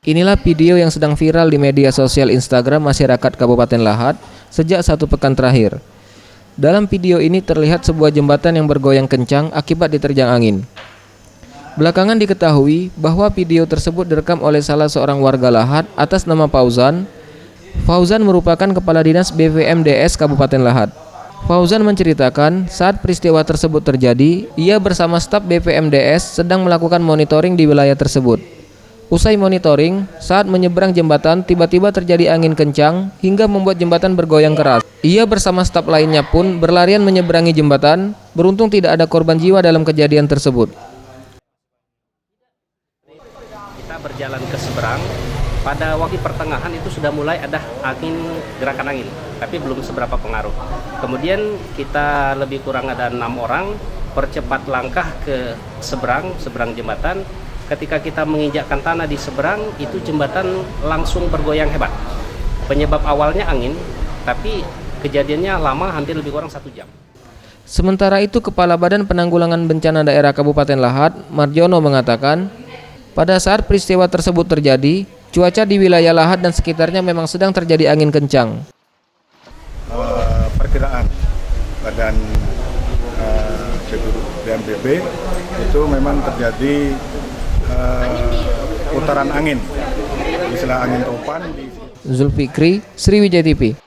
Inilah video yang sedang viral di media sosial Instagram masyarakat Kabupaten Lahat sejak 1 pekan terakhir. Dalam video ini terlihat sebuah jembatan yang bergoyang kencang akibat diterjang angin. Belakangan diketahui bahwa video tersebut direkam oleh salah seorang warga Lahat atas nama Fauzan. Fauzan merupakan Kepala Dinas BVMDes Kabupaten Lahat. Fauzan menceritakan saat peristiwa tersebut terjadi, ia bersama staf BVMDes sedang melakukan monitoring di wilayah tersebut. Usai monitoring, saat menyeberang jembatan tiba-tiba terjadi angin kencang hingga membuat jembatan bergoyang keras. Ia bersama staf lainnya pun berlarian menyeberangi jembatan, beruntung tidak ada korban jiwa dalam kejadian tersebut. Kita berjalan ke seberang, pada waktu pertengahan itu sudah mulai ada gerakan angin, tapi belum seberapa pengaruh. Kemudian kita lebih kurang ada 6 orang, percepat langkah ke seberang jembatan. Ketika kita menginjakkan tanah di seberang, itu jembatan langsung bergoyang hebat. Penyebab awalnya angin, tapi kejadiannya lama, hampir lebih kurang 1 jam. Sementara itu, Kepala Badan Penanggulangan Bencana Daerah Kabupaten Lahat, Marjono mengatakan, pada saat peristiwa tersebut terjadi, cuaca di wilayah Lahat dan sekitarnya memang sedang terjadi angin kencang. Perkiraan Badan BNPB itu memang terjadi putaran angin, istilah angin topan. Zulfikri, Sriwijaya TV.